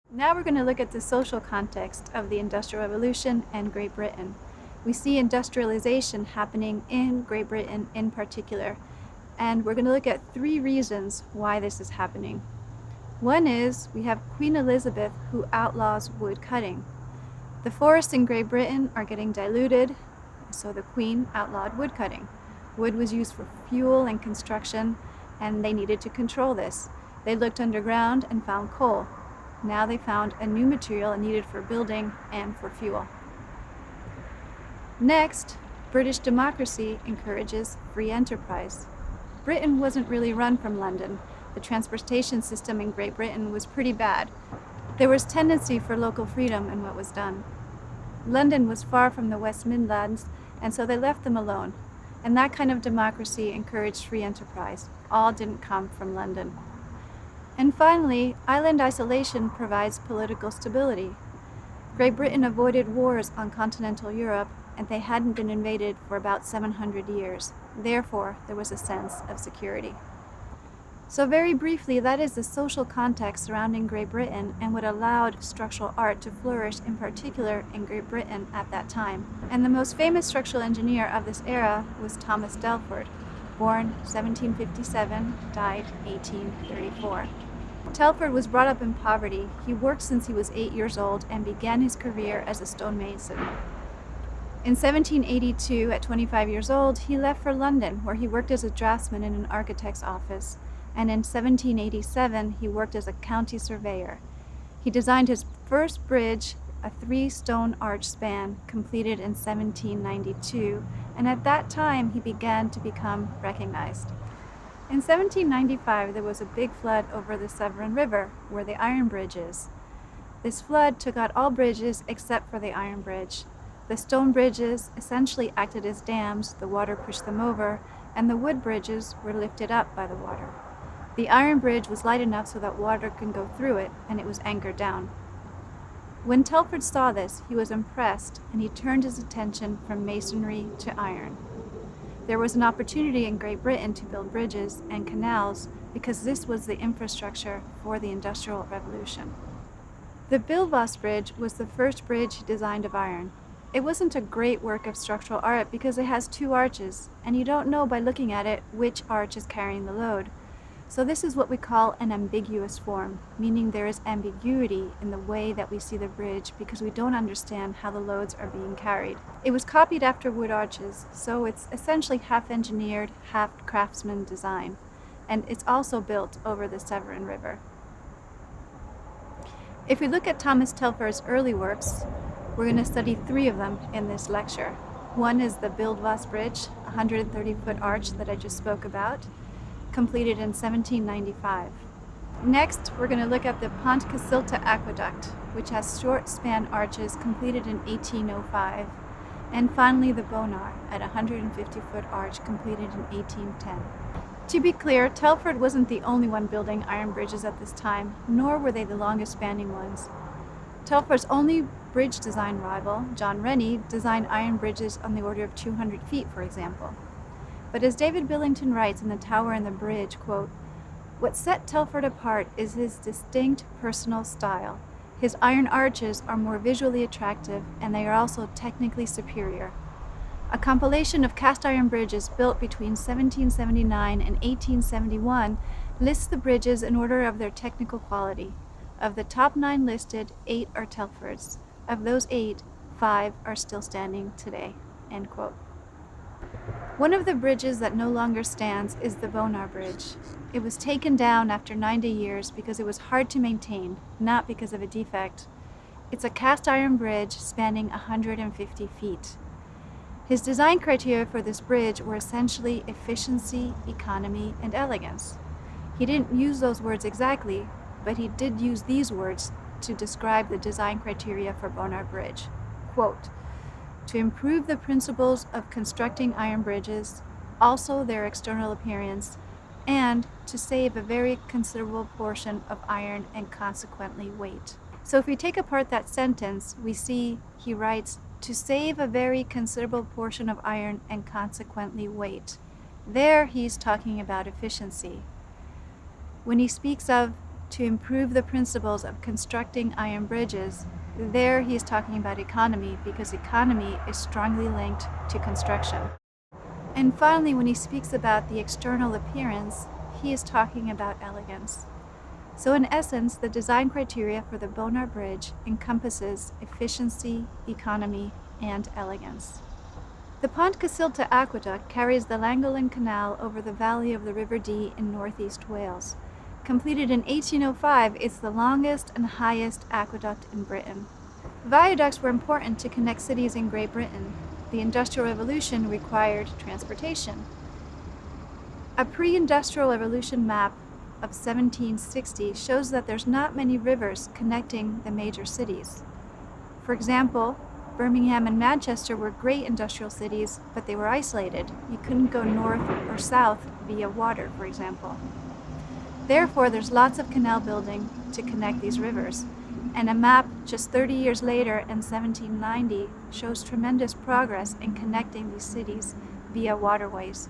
Now we're going to look at the social context of the Industrial Revolution and Great Britain. We see industrialization happening in Great Britain in particular, and we're going to look at three reasons why this is happening. One is we have Queen Elizabeth who outlaws wood cutting. The forests in Great Britain are getting diluted, so the Queen outlawed wood cutting. Wood was used for fuel and construction, and they needed to control this. They looked underground and found coal. Now they found a new material needed for building and for fuel. Next, British democracy encourages free enterprise. Britain wasn't really run from London. The transportation system in Great Britain was pretty bad. There was tendency for local freedom in what was done. London was far from the West Midlands, and so they left them alone. And that kind of democracy encouraged free enterprise. All didn't come from London. And finally, island isolation provides political stability. Great Britain avoided wars on continental Europe, and they hadn't been invaded for about 700 years. Therefore, there was a sense of security. So very briefly, that is the social context surrounding Great Britain and what allowed structural art to flourish, in particular in Great Britain at that time. And the most famous structural engineer of this era was Thomas Telford, born 1757, died 1834. Telford was brought up in poverty. He worked since he was 8 years old and began his career as a stonemason. In 1782, at 25 years old, he left for London, where he worked as a draftsman in an architect's office. And in 1787, he worked as a county surveyor. He designed his first bridge, a 3-stone arch span, completed in 1792, and at that time he began to become recognized. In 1795, there was a big flood over the Severn River, where the iron bridge is. This flood took out all bridges except for the iron bridge. The stone bridges essentially acted as dams, the water pushed them over, and the wood bridges were lifted up by the water. The iron bridge was light enough so that water could go through it, and it was anchored down. When Telford saw this, he was impressed, and he turned his attention from masonry to iron. There was an opportunity in Great Britain to build bridges and canals because this was the infrastructure for the Industrial Revolution. The Bilvaas Bridge was the first bridge he designed of iron. It wasn't a great work of structural art because it has 2 arches, and you don't know by looking at it which arch is carrying the load. So this is what we call an ambiguous form, meaning there is ambiguity in the way that we see the bridge because we don't understand how the loads are being carried. It was copied after wood arches, so it's essentially half engineered, half craftsman design, and it's also built over the Severn River. If we look at Thomas Telford's early works, we're going to study 3 of them in this lecture. One is the Bilvaas Bridge, a 130-foot arch that I just spoke about, completed in 1795. Next, we're going to look at the Pont Casilta Aqueduct, which has short span arches completed in 1805. And finally, the Bonar, at a 150-foot arch completed in 1810. To be clear, Telford wasn't the only one building iron bridges at this time, nor were they the longest spanning ones. Telford's only bridge design rival, John Rennie, designed iron bridges on the order of 200 feet, for example. But as David Billington writes in The Tower and the Bridge, quote, "What set Telford apart is his distinct personal style. His iron arches are more visually attractive, and they are also technically superior. A compilation of cast iron bridges built between 1779 and 1871 lists the bridges in order of their technical quality. Of the top 9 listed, 8 are Telford's. Of those 8, 5 are still standing today." End quote. One of the bridges that no longer stands is the Bonar Bridge. It was taken down after 90 years because it was hard to maintain, not because of a defect. It's a cast iron bridge spanning 150 feet. His design criteria for this bridge were essentially efficiency, economy, and elegance. He didn't use those words exactly, but he did use these words to describe the design criteria for Bonar Bridge. Quote, "To improve the principles of constructing iron bridges, also their external appearance, and to save a very considerable portion of iron and consequently weight." So if we take apart that sentence, we see he writes, "to save a very considerable portion of iron and consequently weight." There he's talking about efficiency. When he speaks of to improve the principles of constructing iron bridges, there he is talking about economy, because economy is strongly linked to construction. And finally, when he speaks about the external appearance, he is talking about elegance. So in essence, the design criteria for the Bonar Bridge encompasses efficiency, economy, and elegance. The Pont Cysyllta aqueduct carries the Llangollen Canal over the valley of the River Dee in northeast Wales. Completed in 1805, it's the longest and highest aqueduct in Britain. Viaducts were important to connect cities in Great Britain. The Industrial Revolution required transportation. A pre-Industrial Revolution map of 1760 shows that there's not many rivers connecting the major cities. For example, Birmingham and Manchester were great industrial cities, but they were isolated. You couldn't go north or south via water, for example. Therefore, there's lots of canal building to connect these rivers. And a map just 30 years later in 1790 shows tremendous progress in connecting these cities via waterways.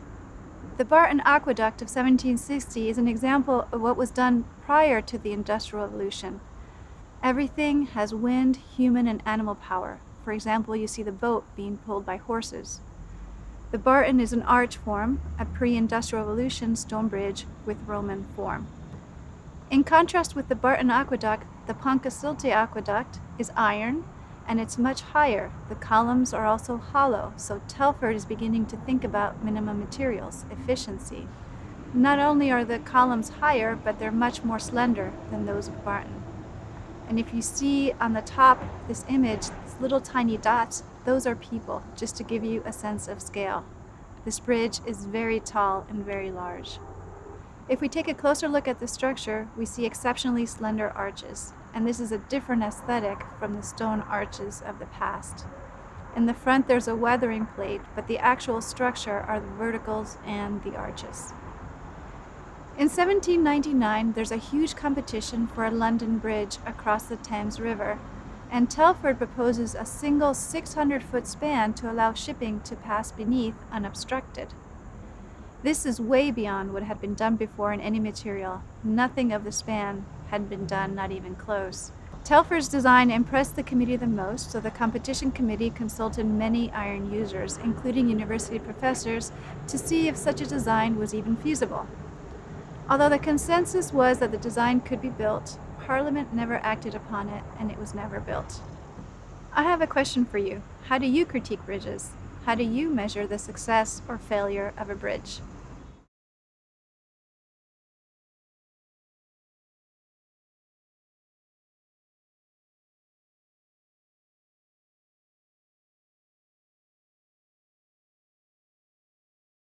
The Barton Aqueduct of 1760 is an example of what was done prior to the Industrial Revolution. Everything has wind, human, and animal power. For example, you see the boat being pulled by horses. The Barton is an arch form, a pre-Industrial Revolution stone bridge with Roman form. In contrast with the Barton Aqueduct, the Pont Cysyllta Aqueduct is iron, and it's much higher. The columns are also hollow, so Telford is beginning to think about minimum materials, efficiency. Not only are the columns higher, but they're much more slender than those of Barton. And if you see on the top this image, these little tiny dots, those are people, just to give you a sense of scale. This bridge is very tall and very large. If we take a closer look at the structure, we see exceptionally slender arches, and this is a different aesthetic from the stone arches of the past. In the front there's a weathering plate, but the actual structure are the verticals and the arches. In 1799, there's a huge competition for a London bridge across the Thames River, and Telford proposes a single 600-foot span to allow shipping to pass beneath unobstructed. This is way beyond what had been done before in any material. Nothing of the span had been done, not even close. Telford's design impressed the committee the most, so the competition committee consulted many iron users, including university professors, to see if such a design was even feasible. Although the consensus was that the design could be built, Parliament never acted upon it, and it was never built. I have a question for you. How do you critique bridges? How do you measure the success or failure of a bridge?